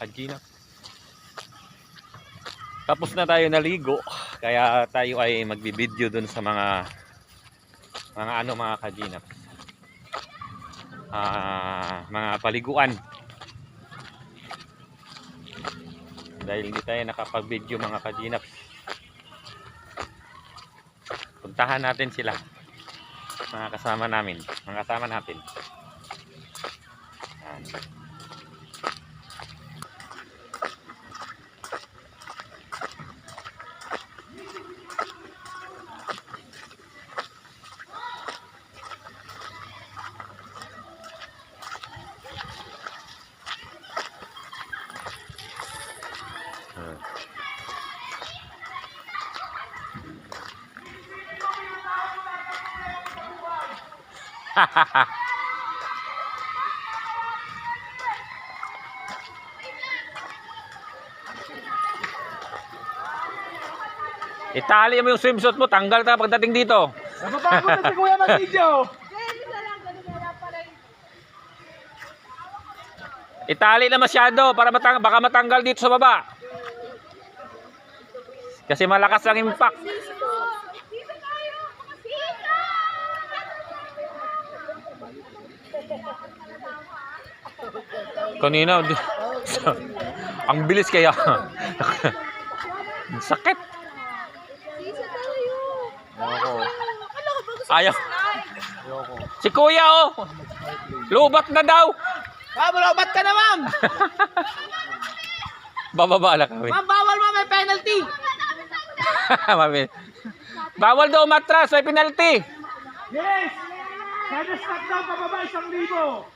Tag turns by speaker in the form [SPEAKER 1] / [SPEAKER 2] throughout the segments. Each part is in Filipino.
[SPEAKER 1] Kajina. Tapos na tayo naligo, kaya tayo ay magbibideo dun sa mga kajina. Mga paliguan. Dahil hindi tayo nakapag-video mga kajinap. Puntahan natin sila. Mga kasama natin. Yan. Itali mo yung swimsuit mo, tanggal ka pagdating dito.
[SPEAKER 2] Napapagod na si Kuya mag-video.
[SPEAKER 1] Itali na masyado para baka matanggal dito sa baba. Kasi malakas ang impact. Kanina, ang bilis kaya. Sakit. Ayaw. Si Kuya oh. Lubat na daw.
[SPEAKER 2] Lubat ka na, ma'am.
[SPEAKER 1] Bababa na kami.
[SPEAKER 2] Ma'am, bawal, ma'am, may penalty.
[SPEAKER 1] Bawal daw matras, may penalty.
[SPEAKER 2] Yes. Kada stop daw, pababa 1,000.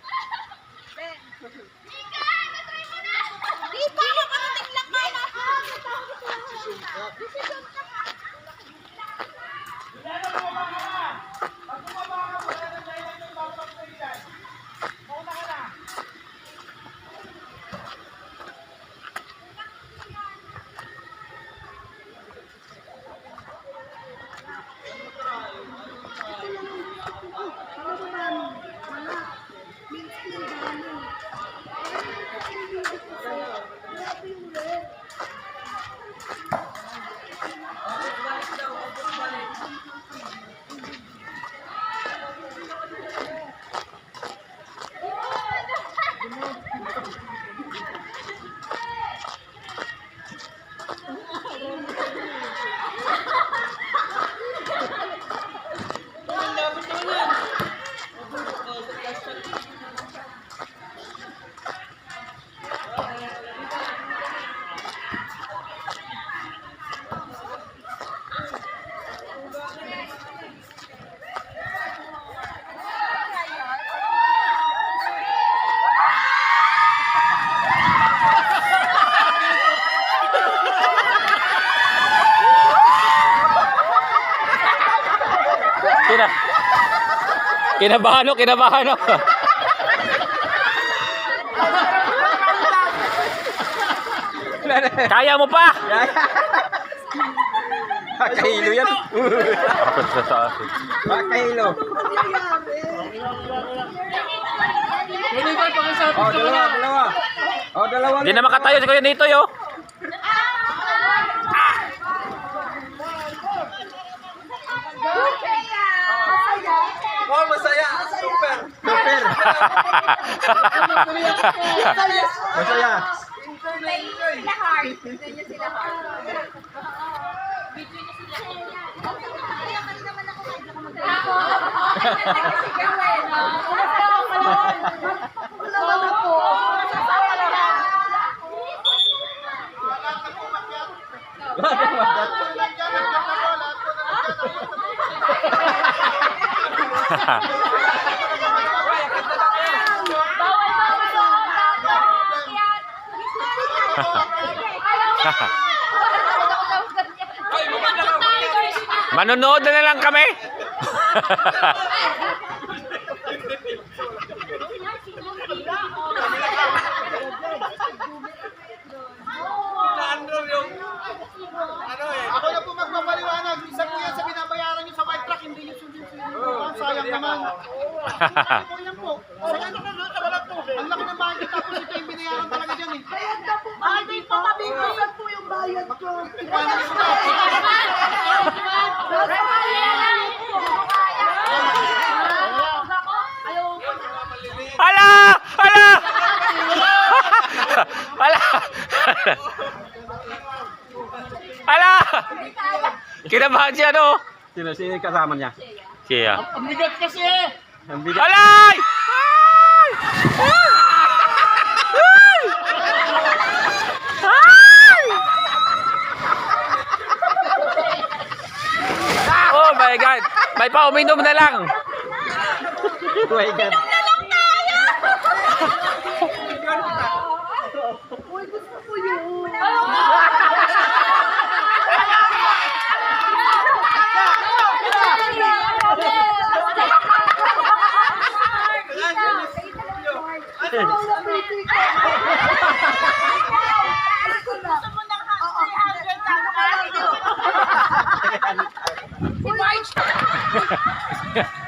[SPEAKER 1] Kinabahan ako. Kaya mo pa?
[SPEAKER 2] Kahilo yan. Kahilo. Dalawa.
[SPEAKER 1] Hindi na makatayo si Kuya dito yo.
[SPEAKER 2] Oh, masaya. Super. Masaya.
[SPEAKER 3] Sila heart. Ganyan sila heart.
[SPEAKER 1] Manonood na lang kami.
[SPEAKER 2] Ako na po magpapaliwanag. Isa po yan sa binabayaran nyo sa white truck, hindi yung sundin-sundin. Sayang naman. Ako yan po. Sayang naman, wala po. Ang laki ng bagay tapos ito yung binayaran talaga dyan eh.
[SPEAKER 1] Hala! Hala! Hala! Hala! Kinabahan siya, no?
[SPEAKER 4] Sino yung kasama niya?
[SPEAKER 1] Siya.
[SPEAKER 2] Ang bigat kasi eh.
[SPEAKER 4] Ang bigat.
[SPEAKER 1] Alay! Ay! Ay! Ay! Oh my God! May pauminom na lang!
[SPEAKER 4] Oh my God.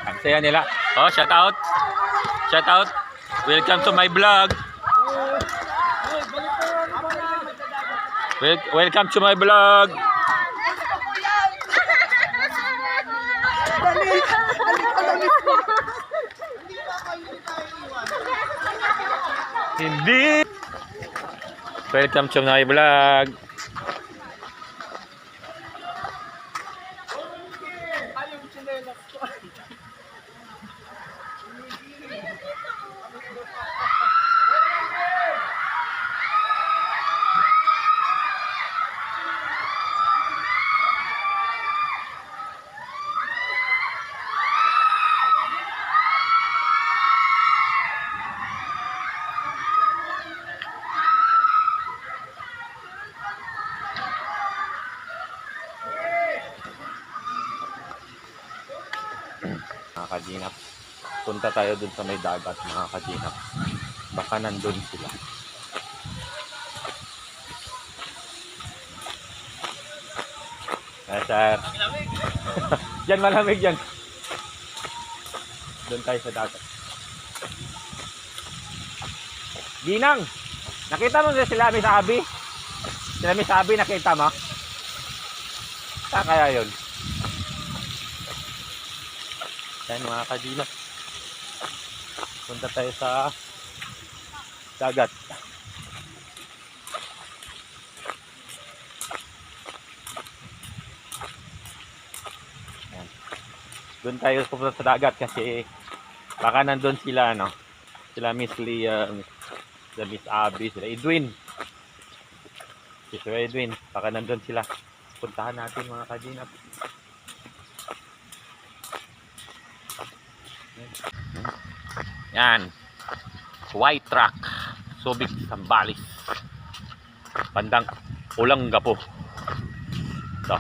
[SPEAKER 1] Ang saya nila. Oh, shout out. Shout out. Welcome to my vlog. Welcome to my vlog. Hindi. Welcome to my vlog. Mga kaginap, punta tayo dun sa may dagat, mga kaginap. Baka nandun sila. Sir. Diyan malamig yan. Doon tayo sa dagat. Ginang, nakita mo sila may sabi? Sila may sabi, nakita mo? Saan kaya yun? Yan mga kaginap. Punta tayo sa dagat. Yan. Doon tayo pupunta sa dagat kasi baka nandun sila, no? Sila Miss Lia, sila Miss Abby, sila Edwin. Sila Edwin, baka nandun sila. Puntahan natin mga kaginap. Yan. White Rock, Subic, Zambales. Bandang Olongapo. Ito.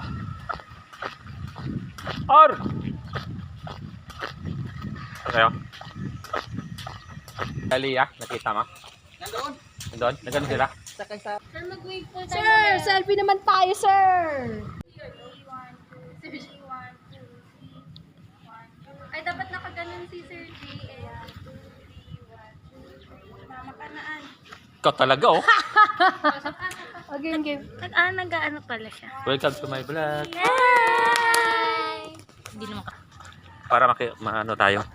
[SPEAKER 1] Or! Okay, oh. Dali, nakita mo?
[SPEAKER 2] Nandoon.
[SPEAKER 1] Nandun? Nandun sila?
[SPEAKER 2] Sakay sa...
[SPEAKER 3] Sir, mag-wave po tayo.
[SPEAKER 5] Sir, selfie naman tayo, sir.
[SPEAKER 3] Ay, dapat nakaganon si Sir J. Mama ka naan.
[SPEAKER 1] Ikaw talaga, oh.
[SPEAKER 5] Okay, game.
[SPEAKER 3] Nag-ano pala siya.
[SPEAKER 1] Welcome to my vlog.
[SPEAKER 3] Hi! Hindi naman ka.
[SPEAKER 1] Para maano tayo.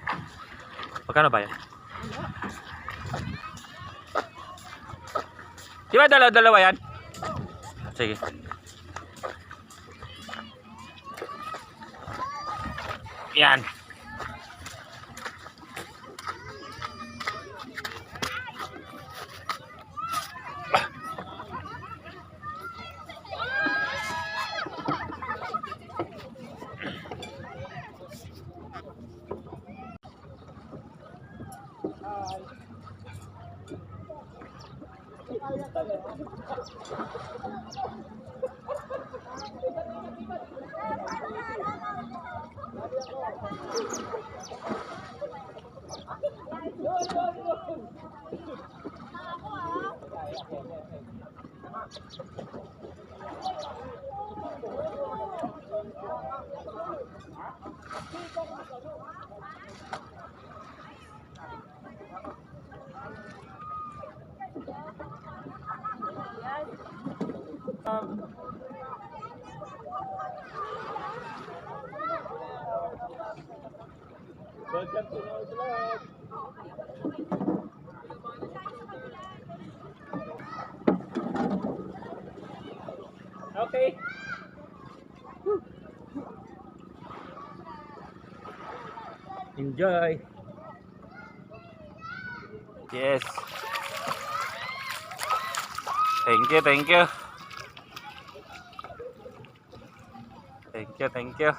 [SPEAKER 1] Magkano ba yan? Di ba dalawa yan? Sige. Yan. Welcome to our vlog. Okay. Enjoy. Yes. Thank you, thank you. Thank you, thank you.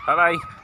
[SPEAKER 1] Bye-bye.